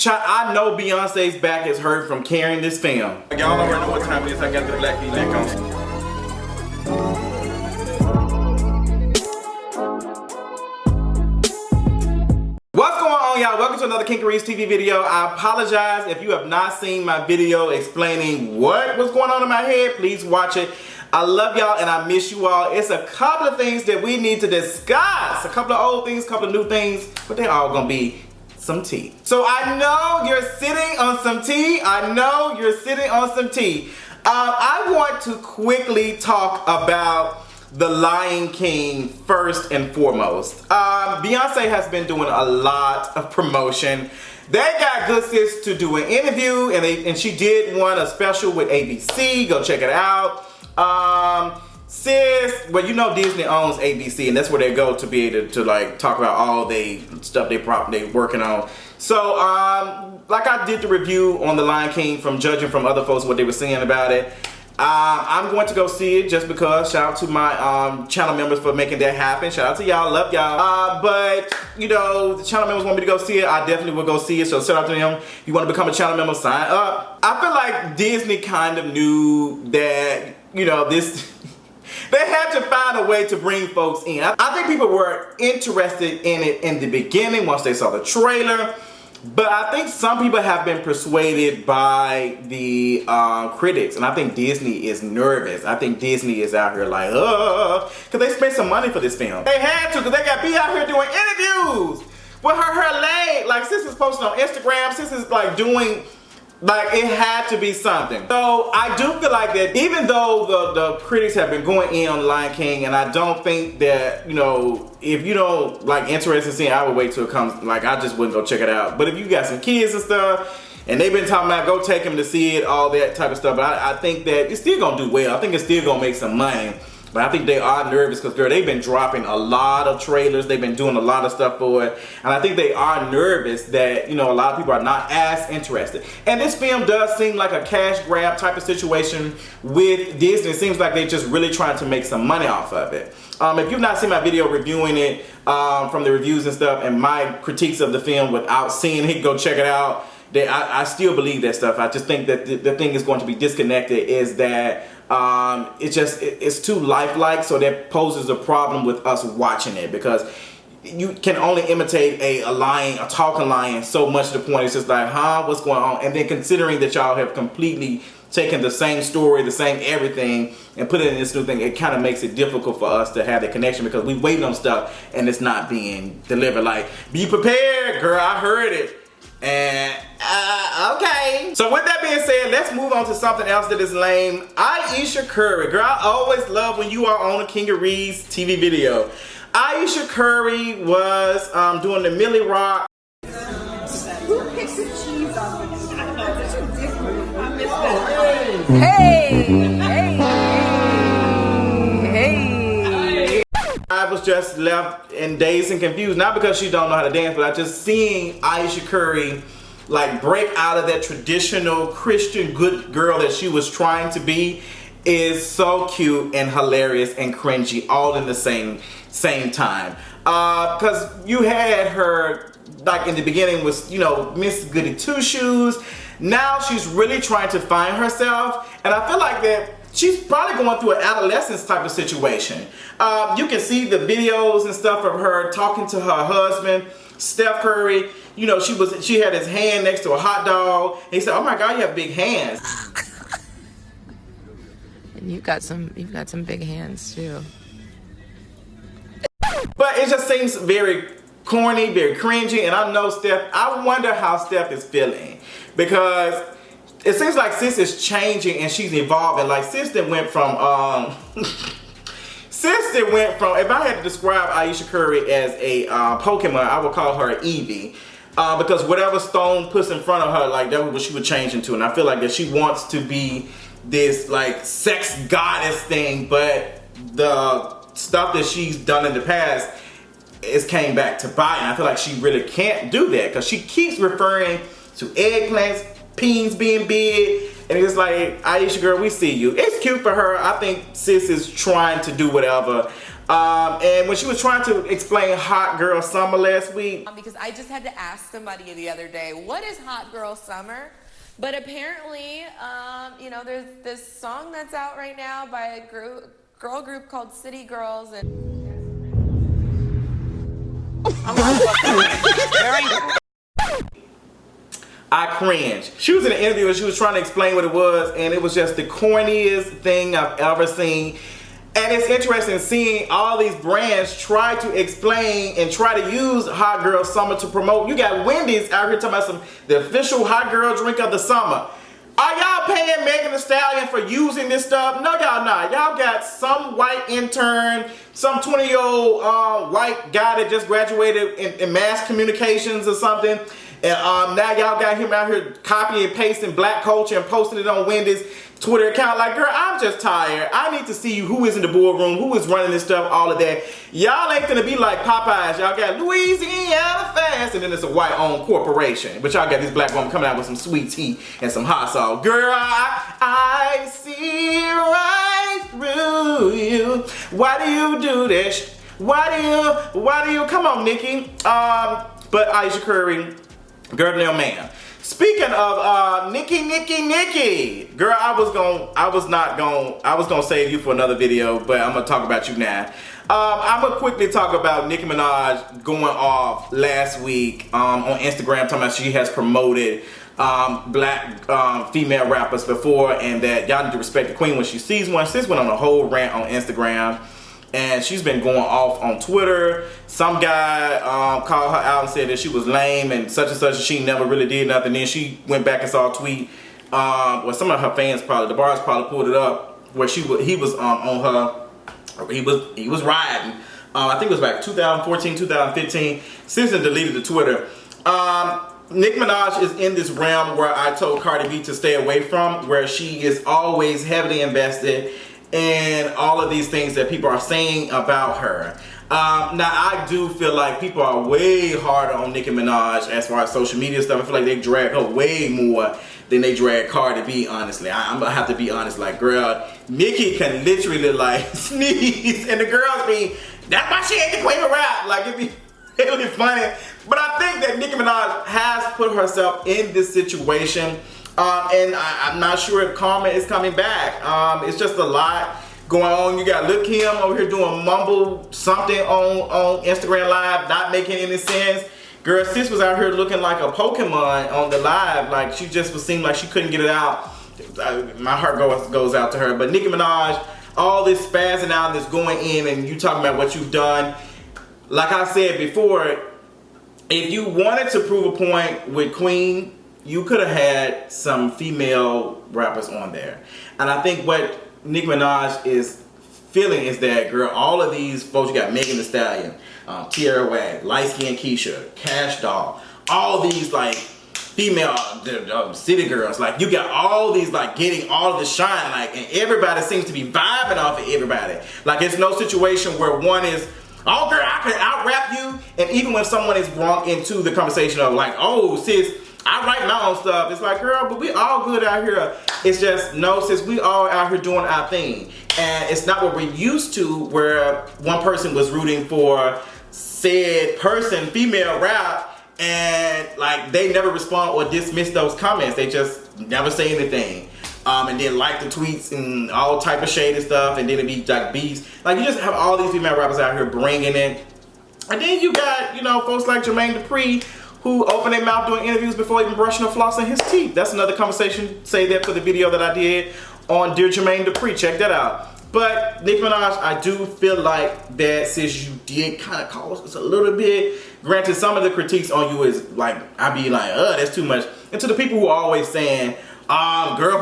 I know Beyonce's back is hurt from carrying this film. Y'all already know what time it is. I got the black V-neck on. What's going on, y'all? Welcome to another Kinkeries TV video. I apologize if you have not seen my video explaining what was going on in my head. Please watch it. I love y'all and I miss you all. It's a couple of things that we need to discuss. A couple of old things, a couple of new things, but they're all gonna be some tea. So I know you're sitting on some tea. I know you're sitting on some tea. I want to quickly talk about The Lion King first and foremost. Beyonce has been doing a lot of promotion. They got good sis to do an interview and she did one, a special with ABC. Go check it out. Sis, well, you know Disney owns ABC and that's where they go to be able to like talk about all the stuff they working on. So like I did the review on The Lion King from judging from other folks what they were saying about it. I'm going to go see it just because. Shout out to my channel members for making that happen. Shout out to y'all, love y'all. But you know, the channel members want me to go see it. I definitely will go see it. So shout out to them. If you want to become a channel member, sign up. I feel like Disney kind of knew that, you know, this. They had to find a way to bring folks in. I think people were interested in it in the beginning once they saw the trailer. But I think some people have been persuaded by the critics. And I think Disney is nervous. I think Disney is out here like, because they spent some money for this film. They had to, because they got B out here doing interviews with her leg. Like, sis is posting on Instagram. Sis is like doing, like, it had to be something. So I do feel like that even though the critics have been going in on The Lion King, and I don't think that, you know, if you don't like interested in seeing, I would wait till it comes. Like, I just wouldn't go check it out. But if you got some kids and stuff, and they've been talking about go take them to see it, all that type of stuff, but I think that it's still gonna do well. I think it's still gonna make some money. But I think they are nervous because, girl, they've been dropping a lot of trailers. They've been doing a lot of stuff for it. And I think they are nervous that, you know, a lot of people are not as interested. And this film does seem like a cash grab type of situation with Disney. It seems like they're just really trying to make some money off of it. If you've not seen my video reviewing it from the reviews and stuff and my critiques of the film without seeing it, go check it out. I still believe that stuff. I just think that the thing is going to be disconnected is that it's too lifelike, so that poses a problem with us watching it because you can only imitate a talking lion so much to the point it's just like, huh, what's going on? And then considering that y'all have completely taken the same story, the same everything, and put it in this new thing, it kind of makes it difficult for us to have the connection because we waiting on stuff and it's not being delivered. Like, be prepared, girl, I heard it. And okay. So with that being said, let's move on to something else that is lame. Ayesha Curry. Girl, I always love when you are on a Kinkeries TV video. Ayesha Curry was doing the Millie Rock. Who picks the cheese off of this? I know, that's ridiculous. I missed that. Hey! I was just left in dazed and confused, not because she don't know how to dance, but I just seeing Ayesha Curry like break out of that traditional Christian good girl that she was trying to be is so cute and hilarious and cringy all in the same time. Because you had her like in the beginning was, you know, Miss Goody Two Shoes. Now she's really trying to find herself, and I feel like that she's probably going through an adolescence type of situation. You can see the videos and stuff of her talking to her husband, Steph Curry. You know, she had his hand next to a hot dog. And he said, "Oh my God, you have big hands." And you've got some big hands too. But it just seems very corny, very cringy, and I know Steph. I wonder how Steph is feeling because it seems like sis is changing and she's evolving. Like sis that went from if I had to describe Ayesha Curry as a Pokemon, I would call her Eevee. Because whatever Stone puts in front of her, like that was what she would change into. And I feel like that she wants to be this like sex goddess thing, but the stuff that she's done in the past came back to bite. And I feel like she really can't do that because she keeps referring to eggplants, peens being big, and it's like, Ayesha girl, we see you. It's cute for her. I think sis is trying to do whatever. And when she was trying to explain Hot Girl Summer last week, Because I just had to ask somebody the other day, what is Hot Girl Summer? But apparently, you know, there's this song that's out right now by a girl group called City Girls, and I cringed. She was in an interview and she was trying to explain what it was, and it was just the corniest thing I've ever seen. And it's interesting seeing all these brands try to explain and try to use Hot Girl Summer to promote. You got Wendy's out here talking about the official hot girl drink of the summer. Are y'all paying Megan Thee Stallion for using this stuff? No, y'all not. Y'all got some white intern, some 20-year-old white guy that just graduated in mass communications or something. And now y'all got him out here copying and pasting black culture and posting it on Wendy's Twitter account. Like, girl, I'm just tired. I need to see you, who is in the boardroom, who is running this stuff, all of that. Y'all ain't gonna be like Popeyes. Y'all got Louisiana Fast, and then it's a white-owned corporation. But y'all got this black woman coming out with some sweet tea and some hot sauce. Girl, I see right through you. Why do you do this? Why do you, come on, Nicki. But Ayesha Curry, girl, no man. Speaking of Nicki, girl, I was gonna save you for another video, but I'm gonna talk about you now. I'm gonna quickly talk about Nicki Minaj going off last week on Instagram, talking about she has promoted black female rappers before, and that y'all need to respect the queen when she sees one. Sis went on a whole rant on Instagram. And she's been going off on Twitter. Some guy called her out and said that she was lame and such, she never really did nothing. Then she went back and saw a tweet. Well, some of her fans probably, the bars probably pulled it up, where he was on her. He was riding. I think it was back 2014, 2015. Since then deleted the Twitter. Nicki Minaj is in this realm where I told Cardi B to stay away from, where she is always heavily invested and all of these things that people are saying about her. Now, I do feel like people are way harder on Nicki Minaj as far as social media stuff. I feel like they drag her way more than they drag Cardi B, honestly. I'm gonna have to be honest, like, girl, Nicki can literally, like, sneeze, and the girls be, that's why she ain't the queen of rap. Like, it'd be funny. But I think that Nicki Minaj has put herself in this situation. And I'm not sure if karma is coming back. It's just a lot going on. You got Lil Kim over here doing mumble something on Instagram Live, not making any sense. Girl, sis was out here looking like a Pokemon on the live. Like, she just seemed like she couldn't get it out. My heart goes out to her. But Nicki Minaj, all this spazzing out, this going in, and you talking about what you've done. Like I said before, if you wanted to prove a point with Queen, you could have had some female rappers on there. And I think what Nicki Minaj is feeling is that, girl, all of these folks, you got Megan Thee Stallion, Tierra Whack, Light Skin Keisha, Cash Doll, all these like female city girls, like you got all these like getting all of the shine, like, and everybody seems to be vibing off of everybody. Like, it's no situation where one is, oh girl, I can out-rap you, and even when someone is brought into the conversation of like, oh sis, I write my own stuff. It's like, girl, but we all good out here. It's just, no, sis, we all out here doing our thing. And it's not what we're used to, where one person was rooting for said person, female rap, and like they never respond or dismiss those comments. They just never say anything. And then like the tweets and all type of shady stuff, and then it be like beats. Like, you just have all these female rappers out here bringing it. And then you got, you know, folks like Jermaine Dupri, who opened their mouth doing interviews before even brushing or flossing his teeth. That's another conversation. Say that for the video that I did on Dear Jermaine Dupri. Check that out. But Nicki Minaj, I do feel like that since you did kind of cause us a little bit. Granted, some of the critiques on you is like, I be like, that's too much. And to the people who are always saying, girl,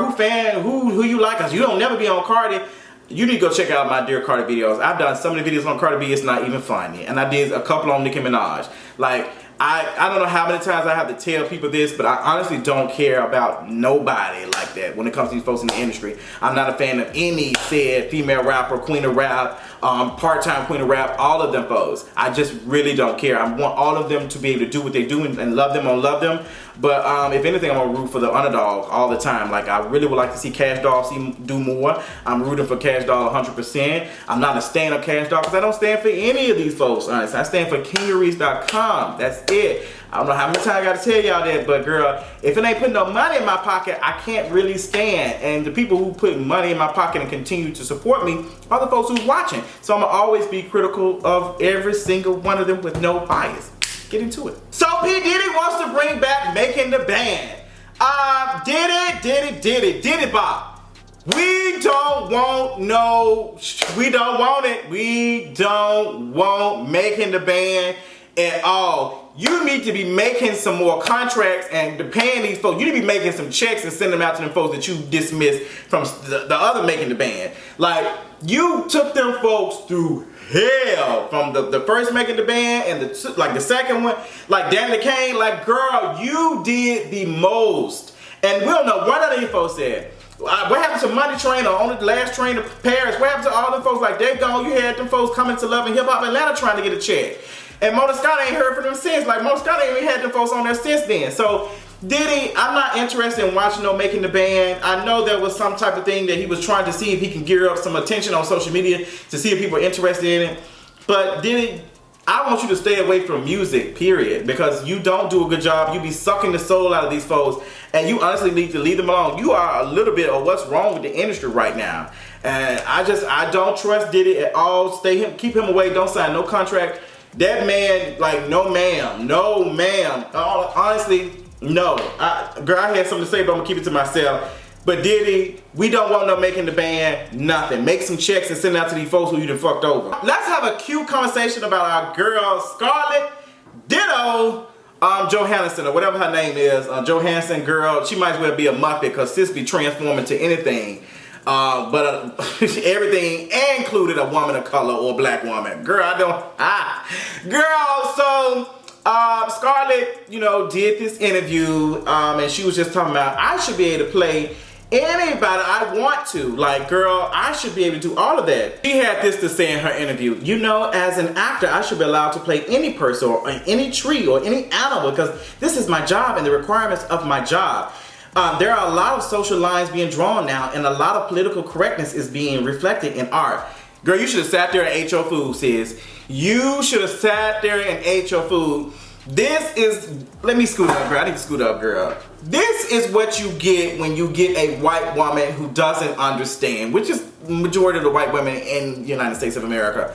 who you like? Cause you don't never be on Cardi. You need to go check out my Dear Cardi videos. I've done some of the videos on Cardi B. It's not even funny. And I did a couple on Nicki Minaj. Like, I don't know how many times I have to tell people this, but I honestly don't care about nobody like that when it comes to these folks in the industry. I'm not a fan of any said female rapper, queen of rap, part-time queen of rap, all of them folks. I just really don't care. I want all of them to be able to do what they do and love them or love them. But if anything, I'm gonna root for the underdog all the time. Like, I really would like to see Cash Doll do more. I'm rooting for Cash Doll 100%. I'm not a stand of Cash Doll because I don't stand for any of these folks. Honestly, I stand for kingeries.com. That's it. I don't know how many times I gotta tell y'all that, but girl, if it ain't putting no money in my pocket, I can't really stand. And the people who put money in my pocket and continue to support me are the folks who's watching. So I'm gonna always be critical of every single one of them with no bias. Get into it. So P. Diddy wants to bring back Making the Band. Diddy Bob. We don't want it. We don't want Making the Band at all. You need to be making some more contracts and paying these folks. You need to be making some checks and sending them out to them folks that you dismissed from the other Making the Band. Like, you took them folks through hell from the first Making the Band and the second one, like Danny Kane. Like, girl, you did the most. And we don't know what none of these folks said. What happened to Money Train or On the Last Train to Paris? What happened to all them folks? Like, they gone. You had them folks coming to Love and Hip Hop Atlanta trying to get a check. And Mona Scott ain't heard from them since. Like, Mona Scott ain't even had them folks on there since then. So, Diddy, I'm not interested in watching no Making the Band. I know there was some type of thing that he was trying to see if he can gear up some attention on social media to see if people are interested in it. But Diddy, I want you to stay away from music, period. Because you don't do a good job. You be sucking the soul out of these folks. And you honestly need to leave them alone. You are a little bit of what's wrong with the industry right now. And I don't trust Diddy at all. Keep him away. Don't sign no contract. That man, like, no ma'am. Honestly, no. Girl, I had something to say, but I'm gonna keep it to myself. But Diddy, we don't want no Making the Band, nothing. Make some checks and send it out to these folks who you done fucked over. Let's have a cute conversation about our girl, Scarlett Johansson, or whatever her name is. Johansson, girl, she might as well be a Muppet, because sis be transforming to anything. But everything included a woman of color or a black woman. Girl, so Scarlett, did this interview, and she was just talking about, I should be able to play anybody I want to. Like, girl, I should be able to do all of that. She had this to say in her interview. As an actor, I should be allowed to play any person or any tree or any animal, because this is my job and the requirements of my job. There are a lot of social lines being drawn now, and a lot of political correctness is being reflected in art. Girl, you should have sat there and ate your food, sis. You should have sat there and ate your food. Let me scoot up, girl. I need to scoot up, girl. This is what you get when you get a white woman who doesn't understand, which is the majority of the white women in the United States of America.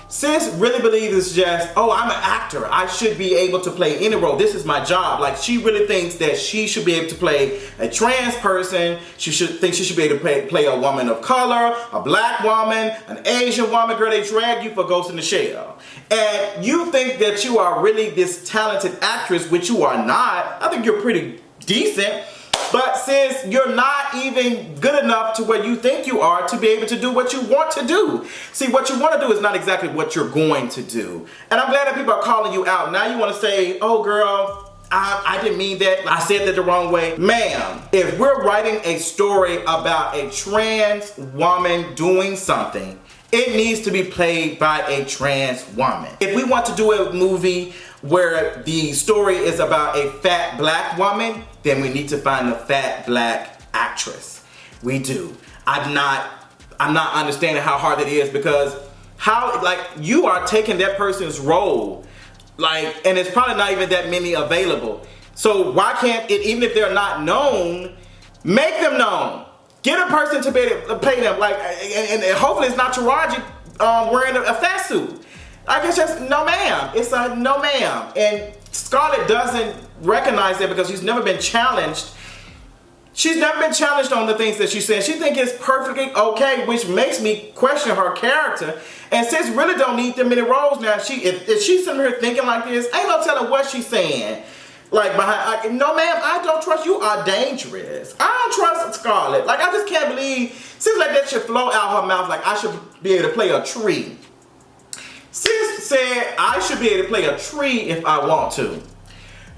Sis really believes it's just, I'm an actor. I should be able to play any role. This is my job. Like, she really thinks that she should be able to play a trans person. She should be able to play a woman of color, a black woman, an Asian woman. Girl, they drag you for Ghost in the Shell. And you think that you are really this talented actress, which you are not. I think you're pretty decent. But sis, you're not even good enough to where you think you are to be able to do what you want to do. See, what you want to do is not exactly what you're going to do. And I'm glad that people are calling you out. Now you want to say, oh girl, I didn't mean that. I said that the wrong way. Ma'am, if we're writing a story about a trans woman doing something, it needs to be played by a trans woman. If we want to do a movie where the story is about a fat black woman, then we need to find a fat black actress. We do. I'm not understanding how hard it is, because you are taking that person's role, and it's probably not even that many available. So why can't it, even if they're not known, make them known? Get a person to be able to play them, and hopefully it's not Taraji wearing a fat suit. It's just, no ma'am. It's a no ma'am. And Scarlett doesn't recognize that because she's never been challenged. She's never been challenged on the things that she says. She thinks it's perfectly okay, which makes me question her character. And sis really don't need them many roles now. If she's sitting here thinking like this, ain't no telling what she's saying. No ma'am, I don't trust you. Are dangerous. I don't trust Scarlett. I just can't believe sis like that should flow out her mouth. I should be able to play a tree. Sis said I should be able to play a tree if I want to.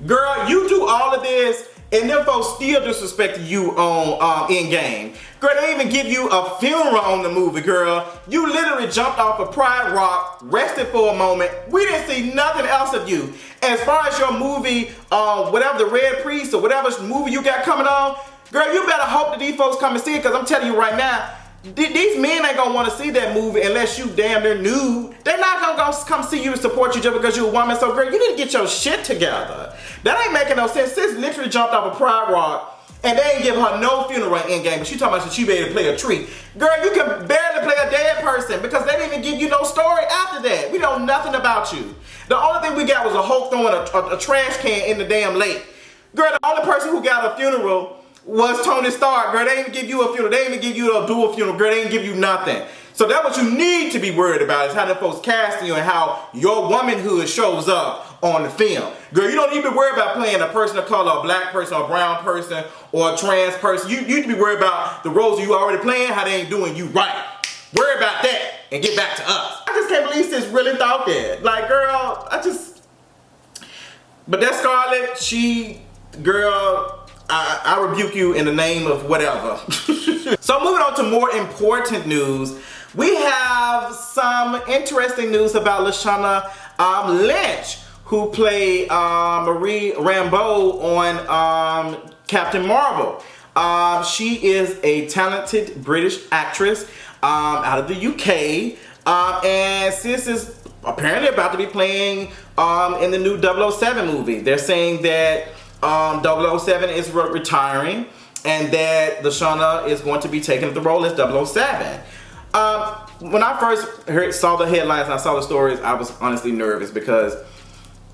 Girl, you do all of this and them folks still disrespecting you on Endgame. Girl, they didn't even give you a funeral on the movie, girl. You literally jumped off of Pride Rock, rested for a moment. We didn't see nothing else of you. As far as your movie, whatever the Red Priest or whatever movie you got coming on, girl, you better hope that these folks come and see it, because I'm telling you right now, these men ain't gonna want to see that movie unless you damn near nude. They're not gonna come see you and support you just because you're a woman. So girl, you need to get your shit together. That ain't making no sense. Sis literally jumped off a Pride Rock and they ain't give her no funeral in Endgame, but she talking about she be able to play a tree. Girl, you can barely play a dead person because they didn't even give you no story after that. We know nothing about you. The only thing we got was a Hulk throwing a trash can in the damn lake. Girl, the only person who got a funeral was Tony Stark. Girl, they didn't even give you a funeral. They didn't even give you a dual funeral. Girl, they didn't give you nothing. So that's what you need to be worried about, is how the folks casting you and how your womanhood shows up on the film. Girl, you don't even worry about playing a person of color, a black person, or a brown person, or a trans person. You need to be worried about the roles you already playing, how they ain't doing you right. Worry about that and get back to us. I just can't believe sis really thought that. Like, girl, but that Scarlett, girl, I rebuke you in the name of whatever. So moving on to more important news, we have some interesting news about Lashana Lynch, who played Marie Rambeau on Captain Marvel. She is a talented British actress out of the UK, and sis is apparently about to be playing in the new 007 movie. They're saying that 007 is retiring and that Lashana is going to be taking the role as 007. When I first saw the headlines and I saw the stories, I was honestly nervous because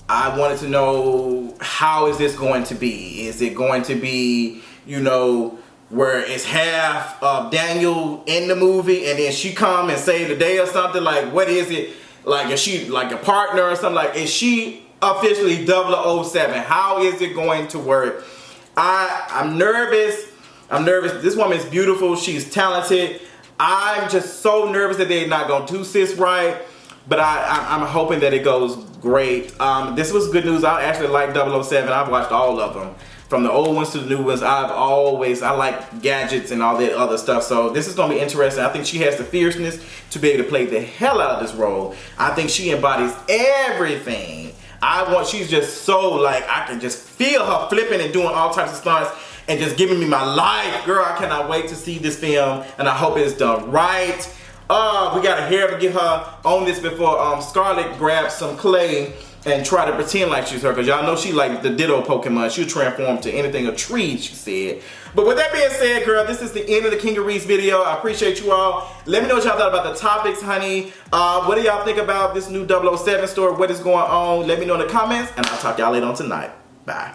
I wanted to know, how is this going to be? Is it going to be, you know, where it's half of Daniel in the movie and then she come and save the day or something? Like, what is it? Like, is she like a partner or something? Like, is she officially 007? How is it going to work? I'm nervous. This woman is beautiful. She's talented. I'm just so nervous that they're not going to do sis right. But I'm hoping that it goes great. This was good news. I actually like 007. I've watched all of them. From the old ones to the new ones. I like gadgets and all that other stuff. So this is going to be interesting. I think she has the fierceness to be able to play the hell out of this role. I think she embodies everything. She's just so, like, I can just feel her flipping and doing all types of stunts and just giving me my life. Girl, I cannot wait to see this film, and I hope it's done right. We gotta hurry up and get her on this before Scarlett grabs some clay and try to pretend like she's her, because y'all know she like the Ditto Pokemon. She'll transform to anything, a tree, she said. But with that being said, girl, this is the end of the King of Reese video. I appreciate you all. Let me know what y'all thought about the topics, honey. What do y'all think about this new 007 story? What is going on? Let me know in the comments, and I'll talk to y'all later on tonight. Bye.